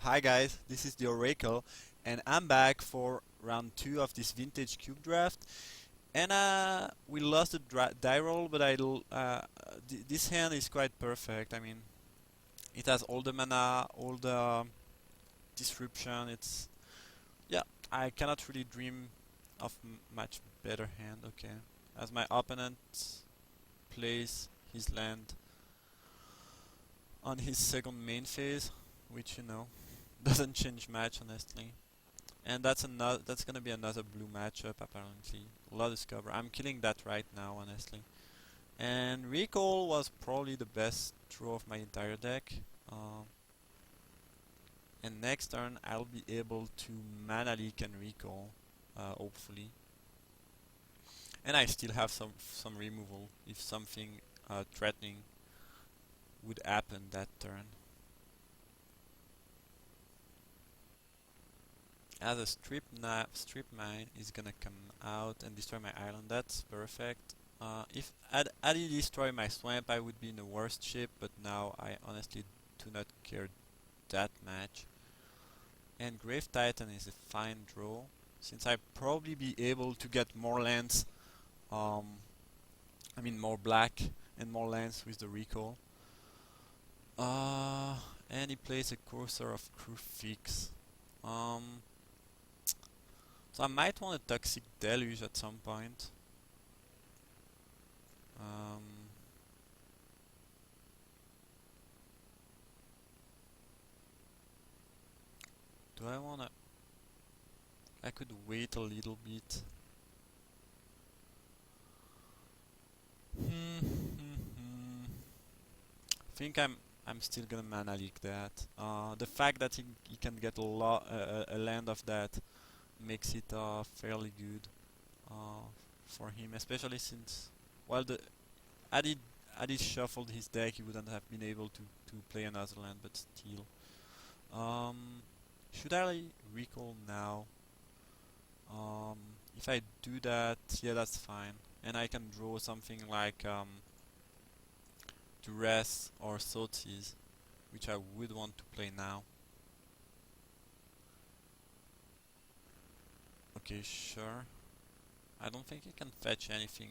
Hi guys, this is the Oracle, and I'm back for round 2 of this vintage cube draft. And we lost the die roll, but this hand is quite perfect. I mean, it has all the mana, all the disruption. Yeah, I cannot really dream of much better hand. Okay, as my opponent plays his land on his second main phase, which doesn't change much honestly. And that's gonna be another blue matchup apparently. Lotus cover. I'm killing that right now, honestly. And recall was probably the best throw of my entire deck. Uh, and next turn I'll be able to mana leak and recall, hopefully. And I still have some removal if something threatening would happen that turn. As a strip mine is gonna come out and destroy my island. That's perfect. If had he destroy my swamp, I would be in the worst shape. But now I honestly do not care that much. And Grave Titan is a fine draw, since I probably be able to get more lands. Um, I mean more black and more lands with the recall. Uh, and he plays a Courser of Crufix. Um, So I might want a Toxic Deluge at some point. Um, do I wanna... I could wait a little bit. Think I'm still gonna mana leak that. The fact that he can get a land of that makes it fairly good uh, for him, especially since well the had he had he shuffled his deck, he wouldn't have been able to play another land, but still. Um, should I recall now? Um, if I do that, yeah, that's fine. And I can draw something like Duress or Sotis, which I would want to play now. Okay, sure. I don't think I can fetch anything.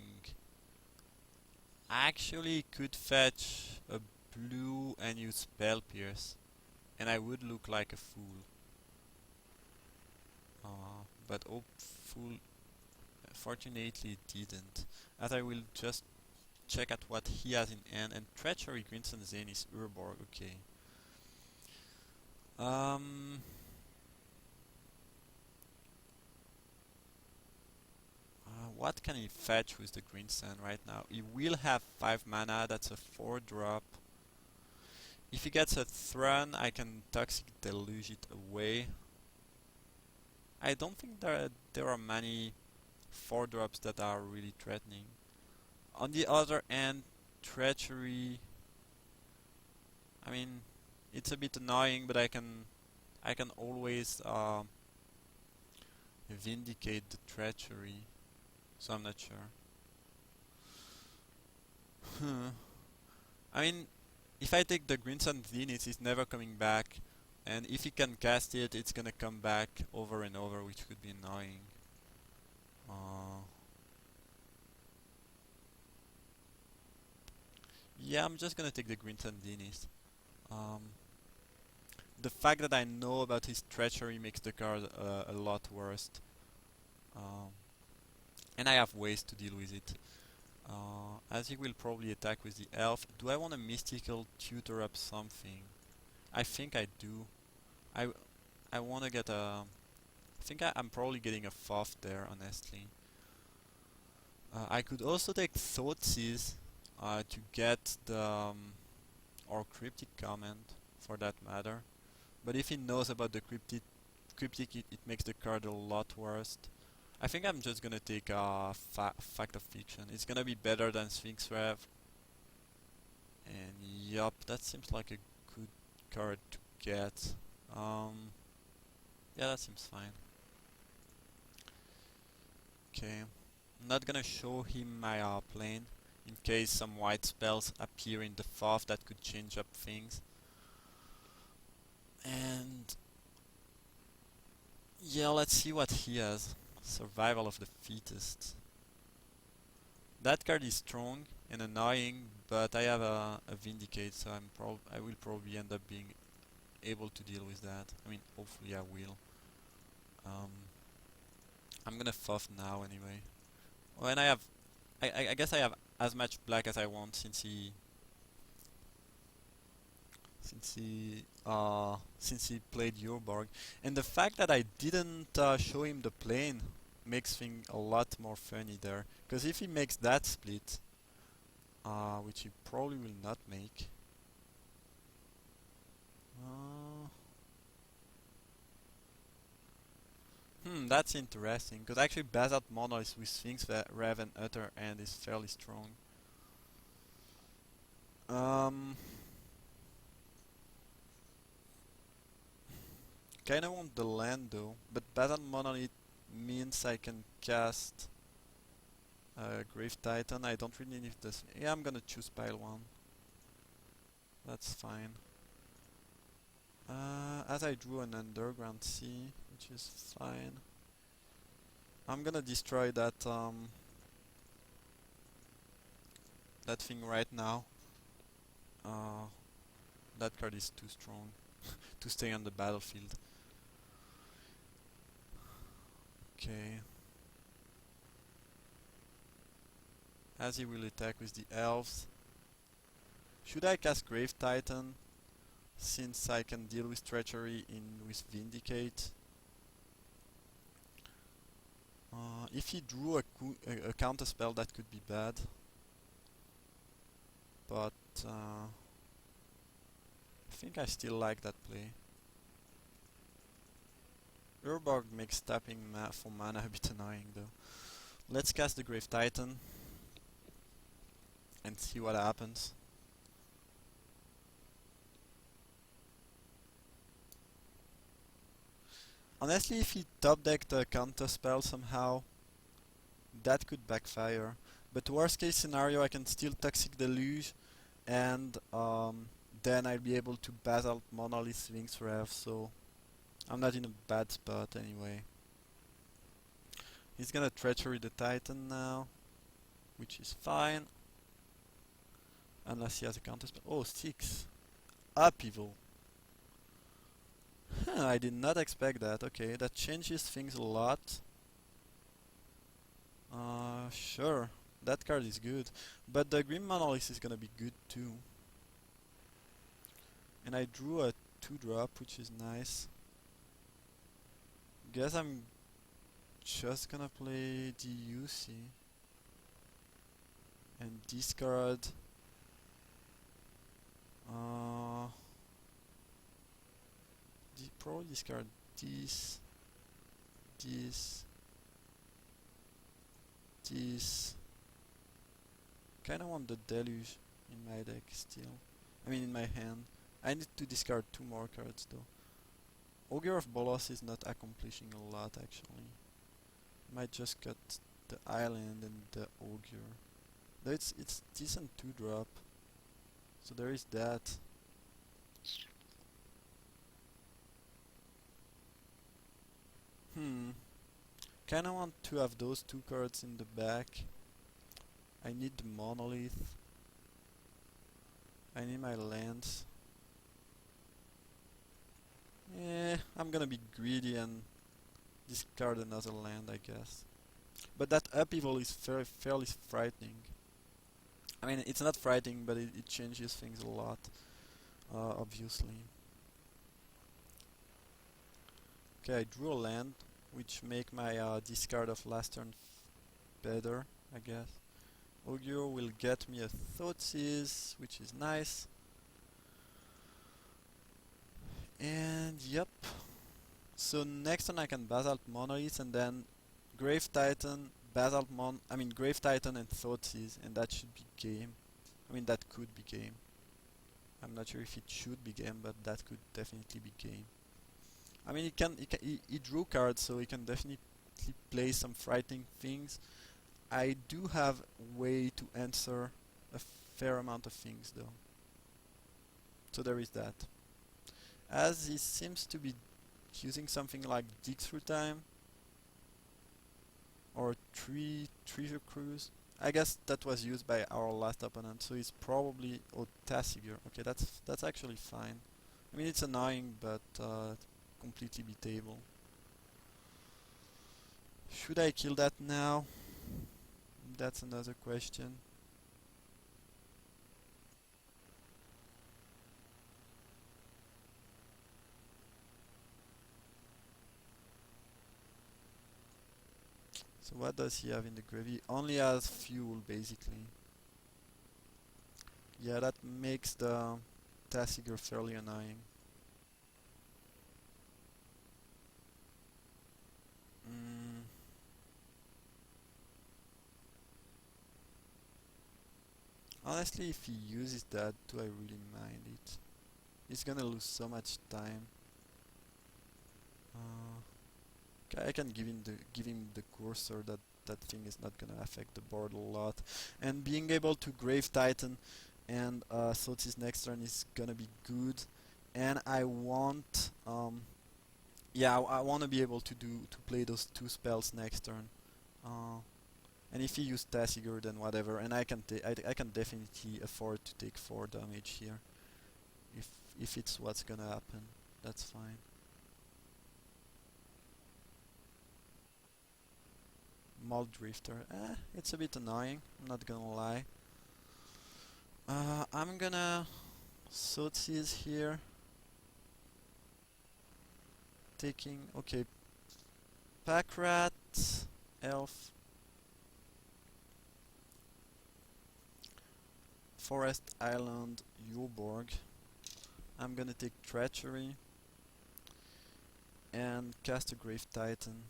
I actually could fetch a blue and use Spell Pierce, and I would look like a fool. But fortunately it didn't, as I will just check at what he has in hand. And Treachery, Crimson Zane is Urborg. Okay. Um, what can he fetch with the Green Sand right now? He will have 5 mana. That's a 4 drop. If he gets a Thrun, I can Toxic Deluge it away. I don't think there are many 4 drops that are really threatening. On the other hand, Treachery, I mean, it's a bit annoying, but I can always vindicate the Treachery, so I'm not sure. I mean, if I take the Green Sun Zenith, it's never coming back, and if he can cast it, it's gonna come back over and over, which could be annoying. Uh, yeah, I'm just gonna take the Green Sun Zenith. Um, the fact that I know about his treachery makes the card a lot worse. Um, and I have ways to deal with it. As he will probably attack with the elf. Do I want a mystical tutor up something? I think I do. I I want to get a... I think I'm probably getting a Foff there, honestly. I could also take Thoughtseize to get the... or Cryptic Command, for that matter. But if he knows about the Cryptic, it makes the card a lot worse. I think I'm just gonna take Fact of Fiction. It's gonna be better than Sphinx Rev. And yup, that seems like a good card to get. Yeah, that seems fine. Okay, I'm not gonna show him my plane in case some white spells appear in the FOF that could change up things. And Yeah, let's see what he has. Survival of the fittest. That card is strong and annoying, but I have a Vindicate, so I will probably end up being able to deal with that. I mean, hopefully I will. Um, I'm gonna fuff now anyway. Oh, and I guess I have as much black as I want since he played Yorborg, and the fact that I didn't show him the plane makes things a lot more funny there. Because if he makes that split, which he probably will not make, uh, that's interesting. Because actually Basalt Monolith with Sphinx, Raven, Utter End is fairly strong. Um, Kinda want the land though, but Basalt Monolith means I can cast Grave Titan. I don't really need this. Yeah, I'm gonna choose pile 1. That's fine. As I drew an Underground Sea, which is fine. I'm gonna destroy that thing right now. Uh, that card is too strong to stay on the battlefield. Okay. As he will attack with the elves. Should I cast Grave Titan? Since I can deal with Treachery with Vindicate. If he drew a counter spell, that could be bad. But I think I still like that play. Urborg makes tapping for mana a bit annoying though. Let's cast the Grave Titan and see what happens. Honestly, if he top decked a counter spell somehow, that could backfire. But worst case scenario, I can still Toxic Deluge, and then I'll be able to Basalt Monolith Sphinx Rev, so I'm not in a bad spot anyway. He's gonna Treachery the Titan now, which is fine. Unless he has a counter spell. Oh, 6. Upheaval. Huh, I did not expect that. Okay, that changes things a lot. Sure. That card is good. But the Grim Monolith is gonna be good too. And I drew a 2-drop, which is nice. Guess I'm just gonna play the UC. And discard... probably discard this, this. Kinda want the Deluge in my deck still. I mean in my hand. I need to discard 2 more cards though. Augur of Bolos is not accomplishing a lot actually. Might just cut the island and the Augur. Though it's decent 2-drop. So there is that. Kinda want to have those 2 cards in the back. I need the Monolith. I need my lands. Yeah, I'm gonna be greedy and discard another land, I guess. But that upheaval is fairly frightening. I mean, it's not frightening, but it changes things a lot, obviously. Okay, I drew a land, which make my discard of last turn better, I guess. Augur will get me a Thoughtseize, which is nice. And yep. So next turn I can Basalt Monolith and then Grave Titan, Grave Titan and Thoughtseize, and that should be game. I mean, that could be game. I'm not sure if it should be game, but that could definitely be game. I mean, he drew cards, so he can definitely play some frightening things. I do have a way to answer a fair amount of things, though. So there is that. As he seems to be using something like Dig Through Time or Treasure Cruise. I guess that was used by our last opponent, so it's probably Tasigur. Okay, that's actually fine. I mean, it's annoying, but completely beatable. Should I kill that now? That's another question. So what does he have in the grave? He only has fuel, basically. Yeah, that makes the Tasigur fairly annoying. Mm. Honestly, if he uses that, do I really mind it? He's gonna lose so much time. I can give him the cursor. That thing is not gonna affect the board a lot. And being able to Grave Titan and Soti's next turn is gonna be good. And I want yeah, I want to be able to play those two spells next turn. Uh, and if he used Tasigur, then whatever. And I can definitely afford to take 4 damage here. If it's what's gonna happen, that's fine. Mold Drifter, it's a bit annoying. I'm not gonna lie. I'm gonna Sotsies here. Taking okay, Pack Rat, Elf, Forest Island, Yoborg. I'm gonna take Treachery and cast a Grave Titan.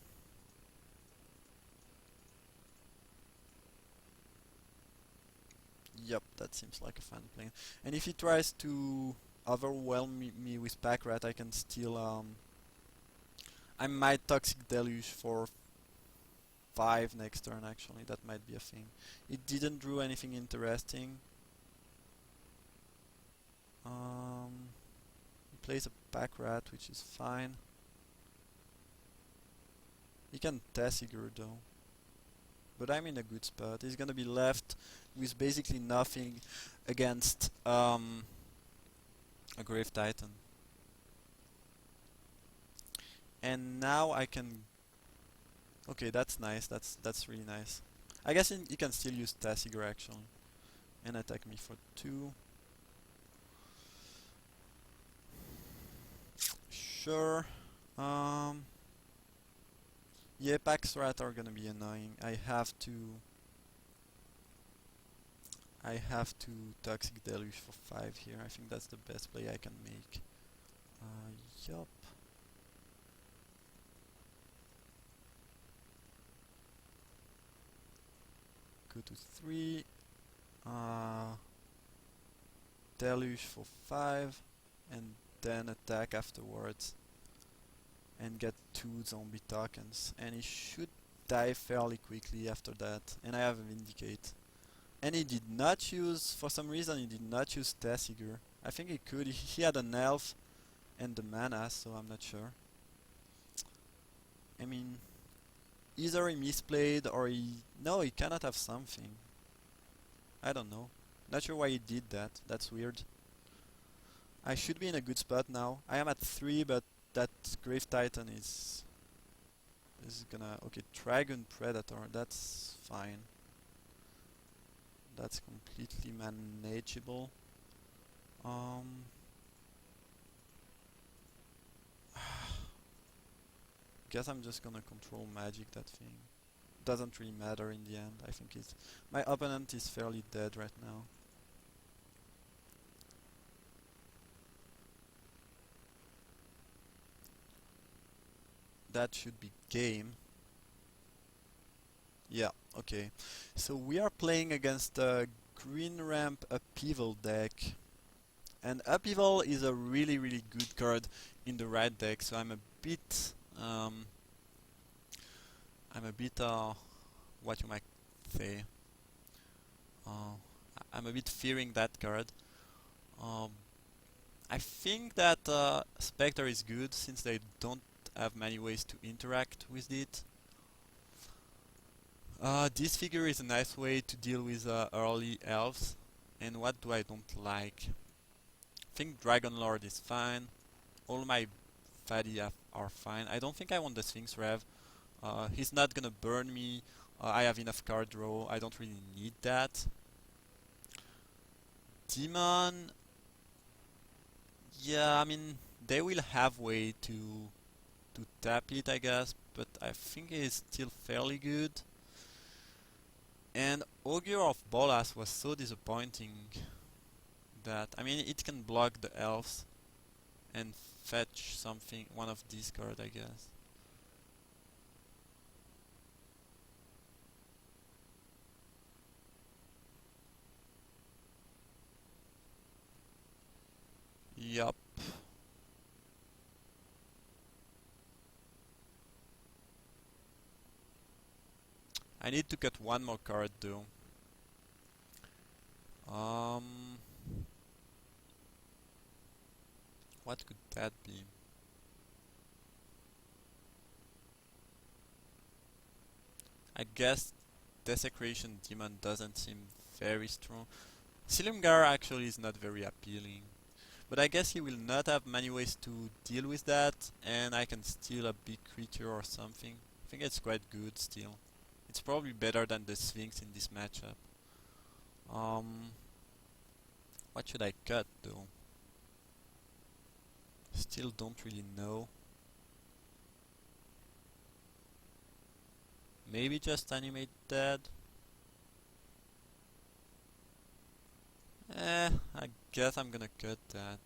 Yep, that seems like a fun plan. And if he tries to overwhelm me with Pack Rat, I can still I might Toxic Deluge for 5 next turn actually, that might be a thing. It didn't draw anything interesting. He plays a Pack Rat, which is fine. He can Tasigur though. But I'm in a good spot. He's gonna be left with basically nothing against a Grave Titan. And now I can... Okay, that's nice. That's really nice. I guess he can still use Tasigur actually. And attack me for 2. Sure. Yeah, Pax Rat are gonna be annoying. I have to Toxic Deluge for 5 here. I think that's the best play I can make. Yup. Go to 3. Deluge for 5. And then attack afterwards. And get 2 zombie tokens. And he should die fairly quickly after that. And I have a Vindicate. And he did not use, for some reason he did not use Tasigur. I think he could, he had an elf and the mana, so I'm not sure. I mean, either he misplayed or no, he cannot have something. I don't know. Not sure why he did that, that's weird. I should be in a good spot now. I am at 3, but that Grave Titan is gonna... Okay, Dragon Predator, that's fine. That's completely manageable. Guess I'm just gonna control magic that thing. Doesn't really matter in the end. I think it's... My opponent is fairly dead right now. That should be game. Yeah, okay. So we are playing against a Green Ramp Upheaval deck. And Upheaval is a really good card in the right deck, so I'm a bit what you might say, I'm a bit fearing that card. I think that Spectre is good since they don't have many ways to interact with it. This figure is a nice way to deal with early elves. And what do I don't like? I think Dragon Lord is fine. All my fatty are fine. I don't think I want the Sphinx Rev. He's not gonna burn me. I have enough card draw. I don't really need that. Demon, yeah, I mean they will have way to tap it, I guess, but I think it's still fairly good. And Augur of Bolas was so disappointing that I mean it can block the elves and fetch something, one of these cards, I guess. Yup. I need to get one more card though. Um, what could that be? I guess Desecration Demon doesn't seem very strong. Silumgar actually is not very appealing. But I guess he will not have many ways to deal with that, and I can steal a big creature or something. I think it's quite good still. It's probably better than the Sphinx in this matchup. Um, what should I cut though? Still don't really know. Maybe just animate dead. I guess I'm gonna cut that.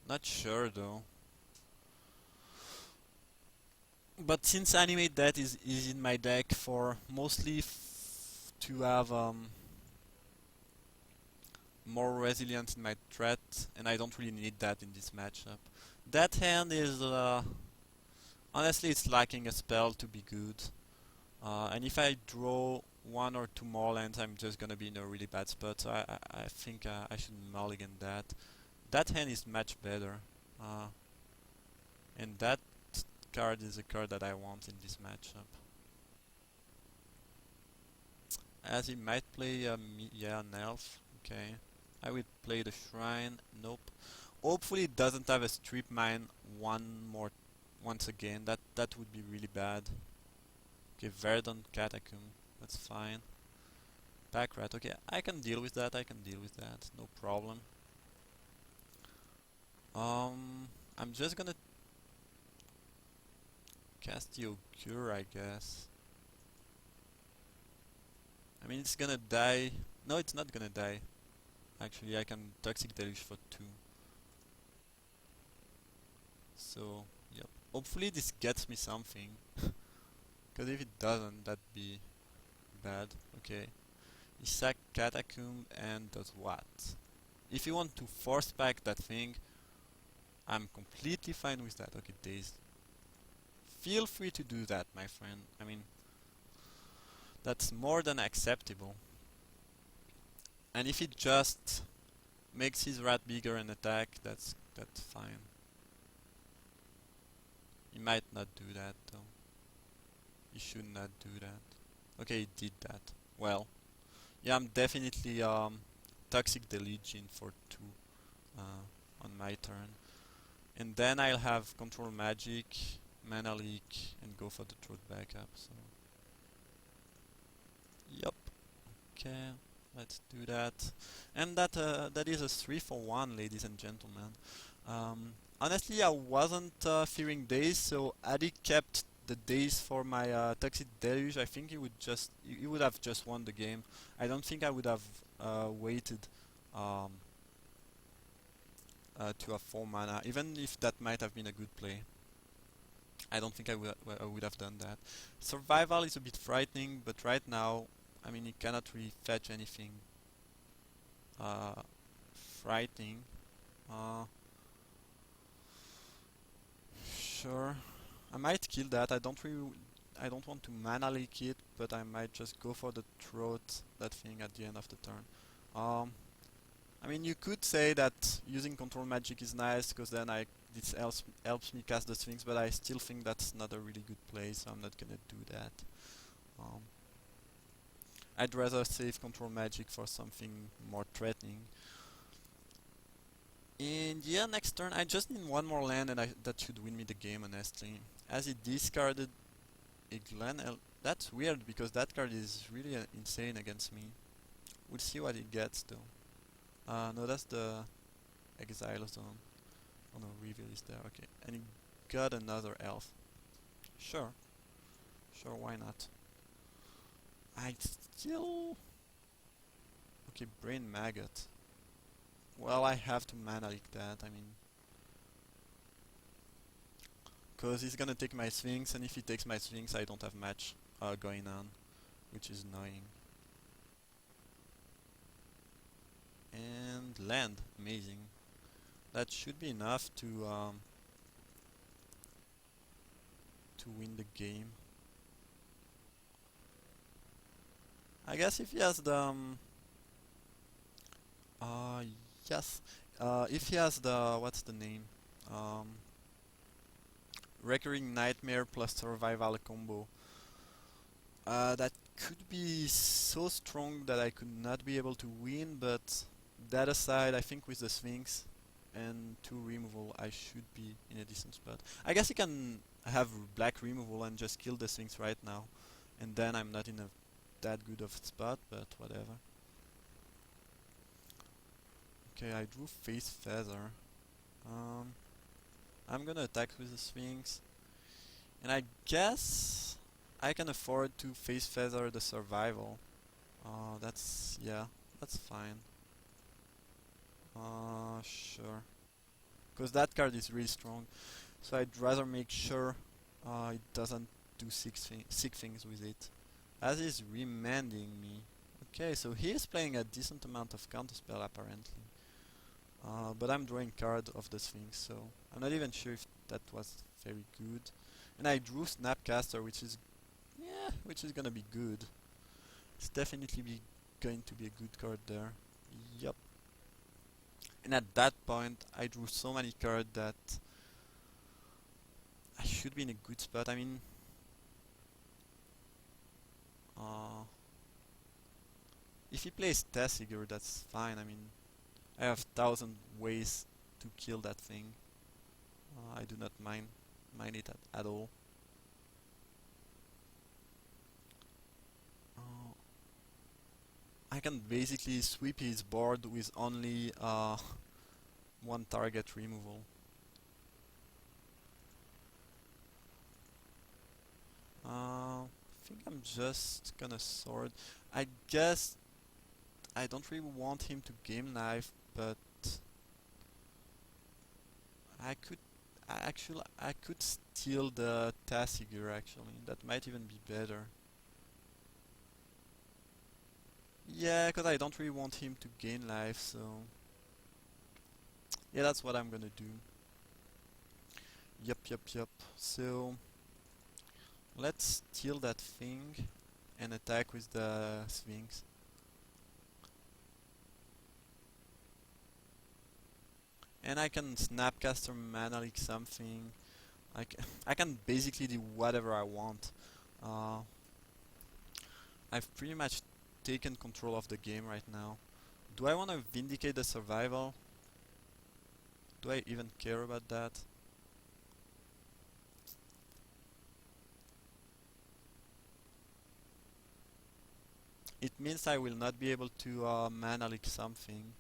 Not sure though. But since animate that is in my deck for mostly to have more resilience in my threat, and I don't really need that in this matchup. That hand is honestly it's lacking a spell to be good. And if I draw one or two more lands, I'm just gonna be in a really bad spot. So I think I should mulligan that. That hand is much better. And that card is a card that I want in this matchup. As he might play, yeah, an elf. Okay. I would play the shrine. Nope. Hopefully it doesn't have a strip mine once again. That would be really bad. Okay, Verdant Catacomb. That's fine. Pack rat. Okay, I can deal with that. I can deal with that. No problem. I'm just gonna cast the Augur, I guess. I mean, it's gonna die. No, it's not gonna die. Actually, I can Toxic Deluge for 2. So, yep. Hopefully this gets me something. Because if it doesn't, that'd be bad. Okay. He sack Catacomb and does what? If you want to force pack that thing, I'm completely fine with that. Okay, Daze. Feel free to do that, my friend. I mean, that's more than acceptable. And if it just makes his rat bigger and attack, that's fine. He might not do that though. He should not do that. Okay, he did that. Well, yeah, I'm definitely Toxic Deluge for 2 on my turn. And then I'll have Control Magic, Mana Leak, and go for the Throat backup. So, yep. Okay, let's do that. And that is a 3 for 1, ladies and gentlemen. Honestly, I wasn't fearing Daze, so had he kept the Daze for my Toxic Deluge, I think he would have just won the game. I don't think I would have waited um, to have 4 mana, even if that might have been a good play. I don't think I would have done that. Survival is a bit frightening, but right now, I mean, you cannot really fetch anything uh, frightening. Uh, sure, I might kill that. I don't want to mana leak it, but I might just go for the throat that thing at the end of the turn. Um, I mean, you could say that using control magic is nice because then this helps me cast the Sphinx, but I still think that's not a really good play, so I'm not gonna do that. Um, I'd rather save control magic for something more threatening. And yeah, next turn I just need one more land and that should win me the game, honestly. As he discarded a Glen that's weird because that card is really insane against me. We'll see what he gets though. No, that's the Exile Zone. Oh no, Reveal is there, okay. And he got another elf. Sure. Sure, why not? I still... Okay, Brain Maggot. Well, I have to mana leak that, I mean... Cause he's gonna take my Sphinx, and if he takes my Sphinx I don't have match going on. Which is annoying. And land, amazing. That should be enough to win the game. I guess if he has the yes, if he has the what's the name, um, recurring nightmare plus survival combo, that could be so strong that I could not be able to win. But that aside, I think with the Sphinx and 2 removal, I should be in a decent spot. I guess he can have black removal and just kill the Sphinx right now, and then I'm not in a that good of spot, but whatever. Okay, I drew Face Feather. I'm gonna attack with the Sphinx, and I guess I can afford to Face Feather the Survival. Yeah, that's fine. Sure. Because that card is really strong, so I'd rather make sure it doesn't do sick things with it. As is remanding me. Okay, so he is playing a decent amount of counterspell apparently. But I'm drawing card of the Sphinx, so I'm not even sure if that was very good. And I drew Snapcaster, which is gonna be good. It's definitely going to be a good card there. Yup. And at that point, I drew so many cards that I should be in a good spot. I mean, uh, if he plays Tessiger, that's fine. I mean, I have 1,000 ways to kill that thing. I do not mind it at all. I can basically sweep his board with only one target removal. I think I'm just gonna sword. I guess I don't really want him to game knife, but I could I could steal the Tasigur actually. That might even be better. Yeah, because I don't really want him to gain life, so yeah, that's what I'm gonna do. Yup. So let's steal that thing and attack with the Sphinx. And I can Snapcaster Mana Leak something. I can basically do whatever I want. Uh, I've pretty much taken control of the game right now. Do I want to Vindicate the Survival? Do I even care about that? It means I will not be able to Mana Leak something,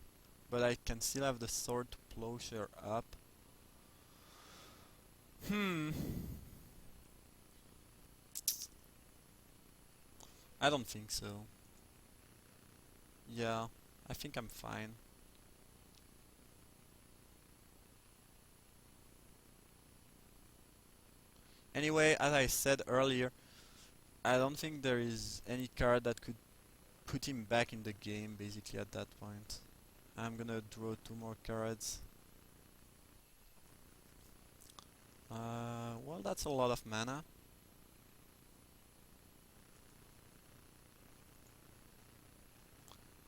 but I can still have the Sword to Plowshare up. I don't think so. Yeah, I think I'm fine. Anyway, as I said earlier, I don't think there is any card that could put him back in the game basically at that point. I'm gonna draw 2 more cards. Well, that's a lot of mana.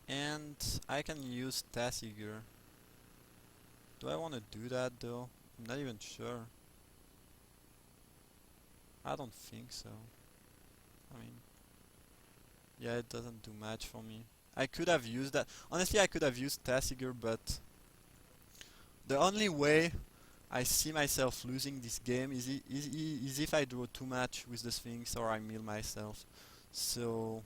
And I can use Tasigur. Do I want to do that though? I'm not even sure. I don't think so. I mean, yeah, it doesn't do much for me. I could have used that. Honestly, I could have used Tasigur, but the only way I see myself losing this game is if I draw too much with the Sphinx or I mill myself. So,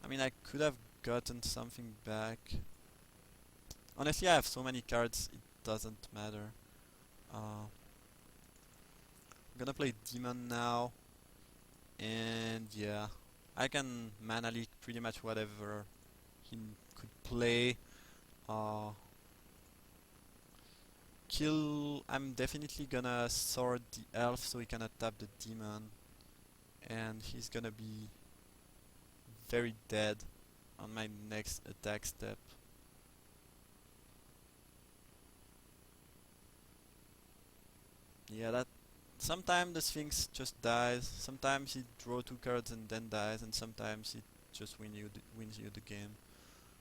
I mean, I could have gotten something back. Honestly, I have so many cards, it doesn't matter. I'm gonna play Demon now, and yeah, I can mana leak pretty much whatever he could play. Uh, I'm definitely gonna sword the elf so he cannot tap the demon, and he's gonna be very dead on my next attack step. Yeah, that sometimes the Sphinx just dies, sometimes he draw two cards and then dies, and sometimes it just wins you the game.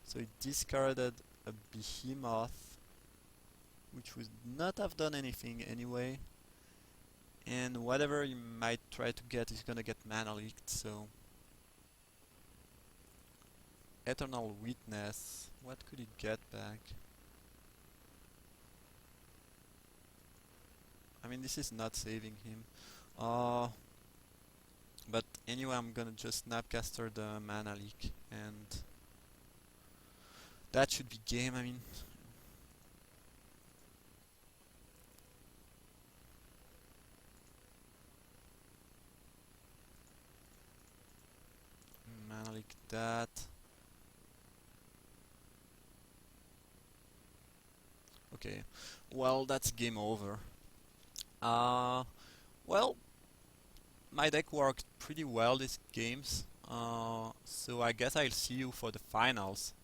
So he discarded a Behemoth, which would not have done anything anyway, and whatever you might try to get is gonna get mana leaked, so... Eternal Witness, what could he get back? I mean, this is not saving him. Uh, but anyway, I'm gonna just Snapcaster the mana leak, and that should be game. I mean, mana leak that. Okay, well, that's game over. Uh, well, my deck worked pretty well these games. So I guess I'll see you for the finals.